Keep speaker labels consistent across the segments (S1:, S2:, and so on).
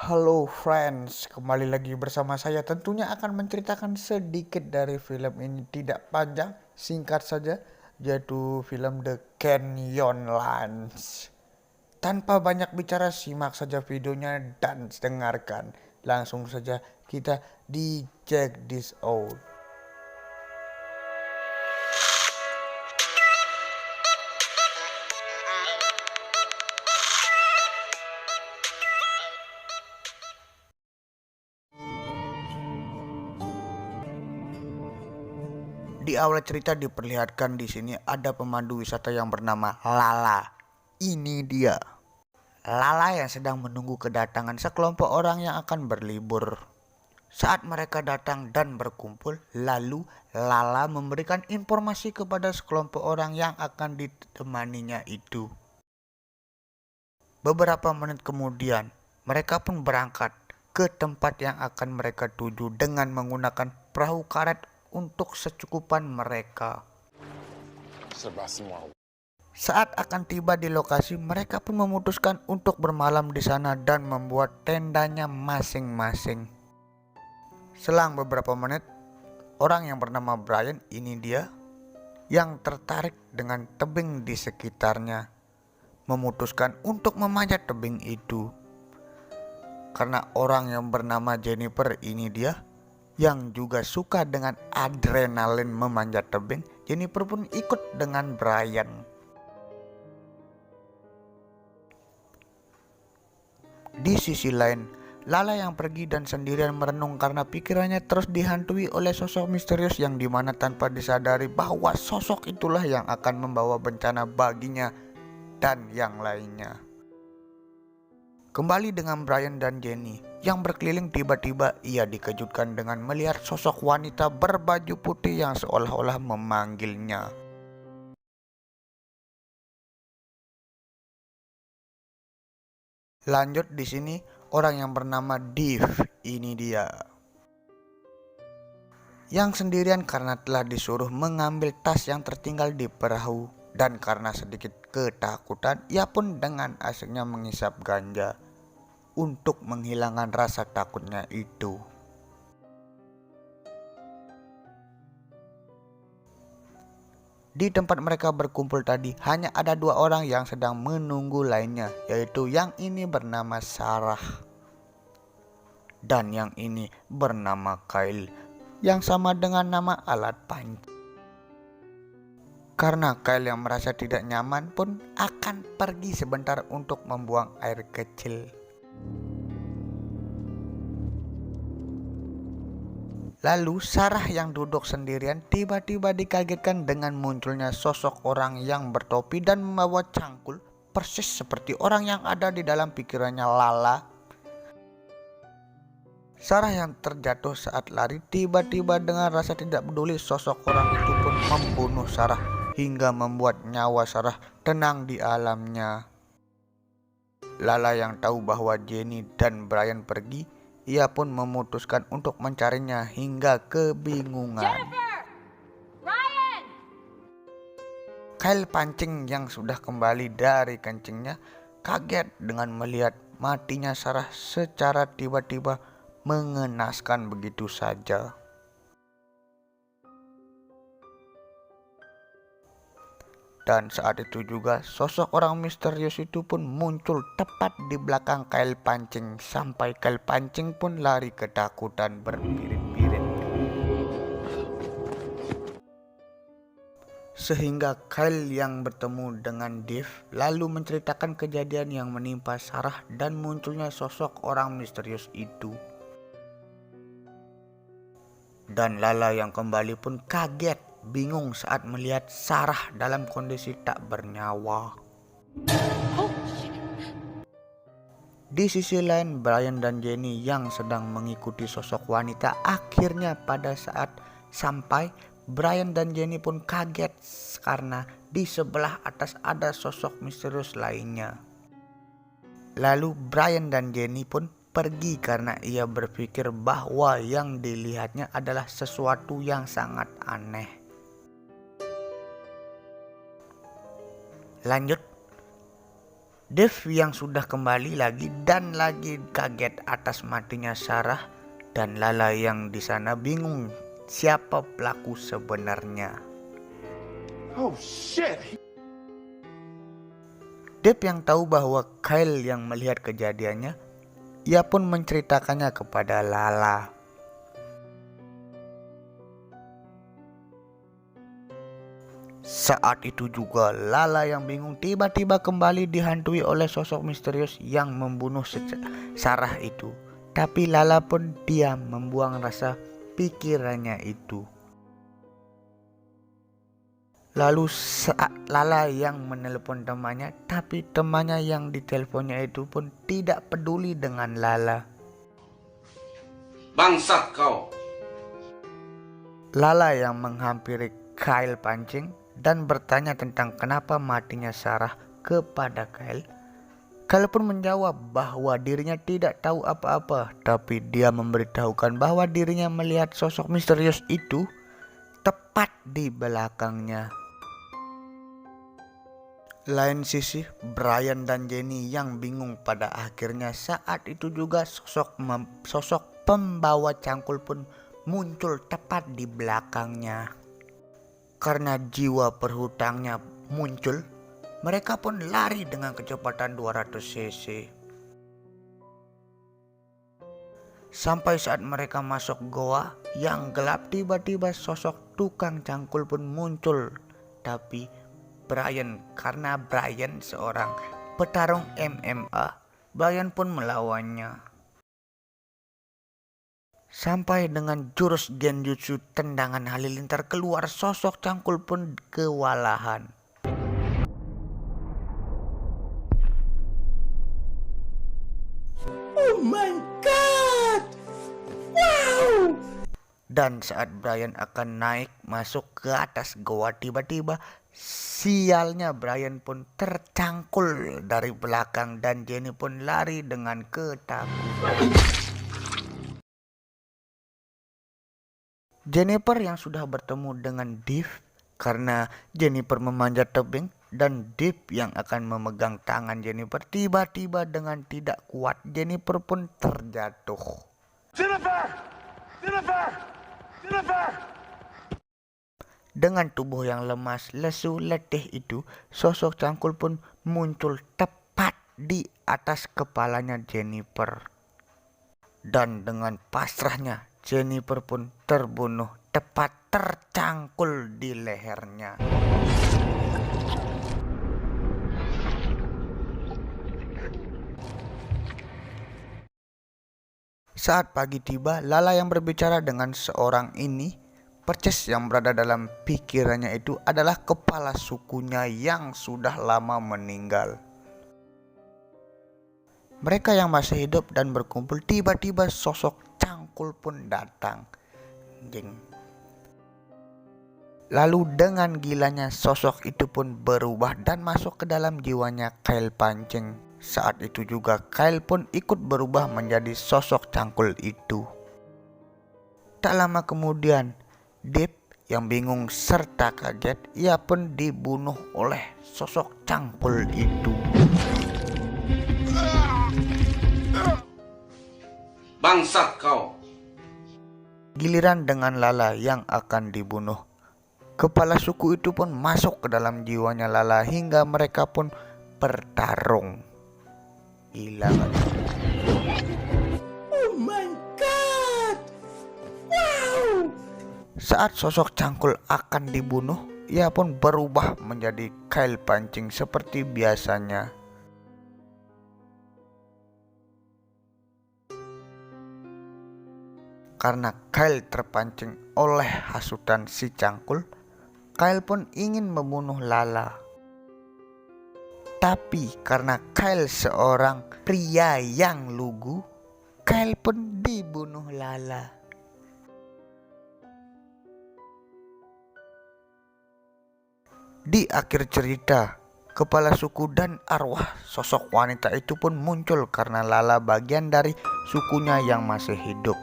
S1: Halo friends, kembali lagi bersama saya. Tentunya akan menceritakan sedikit dari film ini, tidak panjang, singkat saja, yaitu film The Canyonlands. Tanpa banyak bicara, simak saja videonya dan dengarkan. Langsung saja kita di check this out. Di awal cerita diperlihatkan di sini ada pemandu wisata yang bernama Lala. Ini dia. Lala yang sedang menunggu kedatangan sekelompok orang yang akan berlibur. Saat mereka datang dan berkumpul, lalu Lala memberikan informasi kepada sekelompok orang yang akan ditemaninya itu. Beberapa menit kemudian, mereka pun berangkat ke tempat yang akan mereka tuju dengan menggunakan perahu karet untuk secukupan mereka. Saat akan tiba di lokasi, mereka pun memutuskan untuk bermalam di sana dan membuat tendanya masing-masing. Selang beberapa menit, orang yang bernama Brian, ini dia, yang tertarik dengan tebing di sekitarnya, memutuskan untuk memanjat tebing itu. Karena orang yang bernama Jennifer, ini dia, yang juga suka dengan adrenalin memanjat tebing, Jennifer pun ikut dengan Brian. Di sisi lain, Lala yang pergi dan sendirian merenung karena pikirannya terus dihantui oleh sosok misterius yang dimana tanpa disadari bahwa sosok itulah yang akan membawa bencana baginya dan yang lainnya. Kembali dengan Brian dan Jenny yang berkeliling, tiba-tiba ia dikejutkan dengan melihat sosok wanita berbaju putih yang seolah-olah memanggilnya. Lanjut di sini orang yang bernama Div, ini dia, yang sendirian karena telah disuruh mengambil tas yang tertinggal di perahu, dan karena sedikit ketakutan ia pun dengan asiknya menghisap ganja untuk menghilangkan rasa takutnya itu. Di tempat mereka berkumpul tadi hanya ada dua orang yang sedang menunggu lainnya, yaitu yang ini bernama Sarah dan yang ini bernama Kyle, yang sama dengan nama alat pancing. Karena Kyle yang merasa tidak nyaman pun akan pergi sebentar untuk membuang air kecil. Lalu Sarah yang duduk sendirian tiba-tiba dikagetkan dengan munculnya sosok orang yang bertopi dan membawa cangkul, persis seperti orang yang ada di dalam pikirannya Lala. Sarah yang terjatuh saat lari tiba-tiba dengan rasa tidak peduli sosok orang itu pun membunuh Sarah hingga membuat nyawa Sarah tenang di alamnya. Lala yang tahu bahwa Jenny dan Brian pergi, ia pun memutuskan untuk mencarinya hingga kebingungan.
S2: Jennifer! Ryan!
S1: Kyle pancing yang sudah kembali dari kencingnya kaget dengan melihat matinya Sarah secara tiba-tiba, mengenaskan begitu saja. Dan saat itu juga sosok orang misterius itu pun muncul tepat di belakang Kyle pancing, sampai Kyle pancing pun lari ketakutan berbirit-birit. Sehingga Kyle yang bertemu dengan Dave lalu menceritakan kejadian yang menimpa Sarah dan munculnya sosok orang misterius itu. Dan Lala yang kembali pun kaget, bingung saat melihat Sarah dalam kondisi tak bernyawa. Di sisi lain, Brian dan Jenny yang sedang mengikuti sosok wanita akhirnya pada saat sampai, Brian dan Jenny pun kaget karena di sebelah atas ada sosok misterius lainnya. Lalu Brian dan Jenny pun pergi karena ia berpikir bahwa yang dilihatnya adalah sesuatu yang sangat aneh. Lanjut Dave yang sudah kembali lagi dan lagi kaget atas matinya Sarah, dan Lala yang di sana bingung siapa pelaku sebenarnya.
S3: Oh shit!
S1: Dave yang tahu bahwa Kyle yang melihat kejadiannya, ia pun menceritakannya kepada Lala. Saat itu juga Lala yang bingung tiba-tiba kembali dihantui oleh sosok misterius yang membunuh Sarah itu. Tapi Lala pun diam membuang rasa pikirannya itu. Lalu saat Lala yang menelepon temannya, tapi temannya yang diteleponnya itu pun tidak peduli dengan Lala.
S3: Bangsat kau!
S1: Lala yang menghampiri Kyle pancing dan bertanya tentang kenapa matinya Sarah kepada Kyle. Kyle pun menjawab bahwa dirinya tidak tahu apa-apa, tapi dia memberitahukan bahwa dirinya melihat sosok misterius itu tepat di belakangnya. Lain sisi, Brian dan Jenny yang bingung pada akhirnya saat itu juga sosok pembawa cangkul pun muncul tepat di belakangnya. Karena jiwa perhutangnya muncul, mereka pun lari dengan kecepatan 200 cc. Sampai saat mereka masuk goa yang gelap, tiba-tiba sosok tukang cangkul pun muncul. Tapi karena Brian seorang petarung MMA, Brian pun melawannya. Sampai dengan jurus genjutsu tendangan halilintar keluar, sosok cangkul pun kewalahan.
S3: Oh my god! Wow!
S1: Dan saat Brian akan naik masuk ke atas goa, tiba-tiba sialnya Brian pun tercangkul dari belakang dan Jenny pun lari dengan ketakutan. Jennifer yang sudah bertemu dengan Dave karena Jennifer memanjat tebing, dan Dave yang akan memegang tangan Jennifer, tiba-tiba dengan tidak kuat Jennifer pun terjatuh.
S3: Jennifer! Jennifer! Jennifer!
S1: Dengan tubuh yang lemas, lesu, letih itu, sosok cangkul pun muncul tepat di atas kepalanya Jennifer. Dan dengan pasrahnya, Jennifer pun terbunuh tepat tercangkul di lehernya. Saat pagi tiba, Lala yang berbicara dengan seorang ini, percis yang berada dalam pikirannya itu adalah kepala sukunya yang sudah lama meninggal. Mereka yang masih hidup dan berkumpul, tiba-tiba sosok cangkul pun datang. Lalu dengan gilanya sosok itu pun berubah dan masuk ke dalam jiwanya Kyle pancing. Saat itu juga Kyle pun ikut berubah menjadi sosok cangkul itu. Tak lama kemudian, Dave yang bingung serta kaget, ia pun dibunuh oleh sosok cangkul itu.
S3: Bangsat kau!
S1: Giliran dengan Lala yang akan dibunuh. Kepala suku itu pun masuk ke dalam jiwanya Lala hingga mereka pun bertarung. Gila kan?
S3: Oh my god! Wow!
S1: Saat sosok cangkul akan dibunuh, ia pun berubah menjadi Kyle pancing seperti biasanya. Karena Kyle terpancing oleh hasutan si cangkul, Kyle pun ingin membunuh Lala. Tapi karena Kyle seorang pria yang lugu, Kyle pun dibunuh Lala. Di akhir cerita, kepala suku dan arwah sosok wanita itu pun muncul karena Lala bagian dari sukunya yang masih hidup.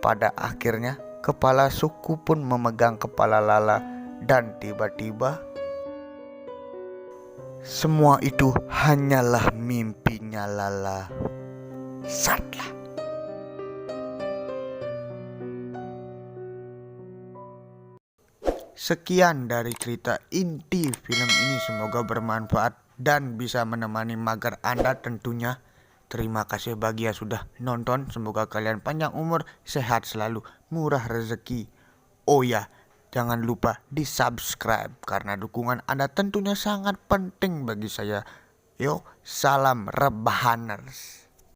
S1: Pada akhirnya, kepala suku pun memegang kepala Lala dan tiba-tiba Semua itu hanyalah mimpinya Lala. Satlah. Sekian dari cerita inti film ini, semoga bermanfaat dan bisa menemani mager Anda tentunya. Terima kasih bagi yang sudah nonton, semoga kalian panjang umur, sehat selalu, murah rezeki. Oh ya, jangan lupa di subscribe karena dukungan Anda tentunya sangat penting bagi saya. Yo, salam rebahaners.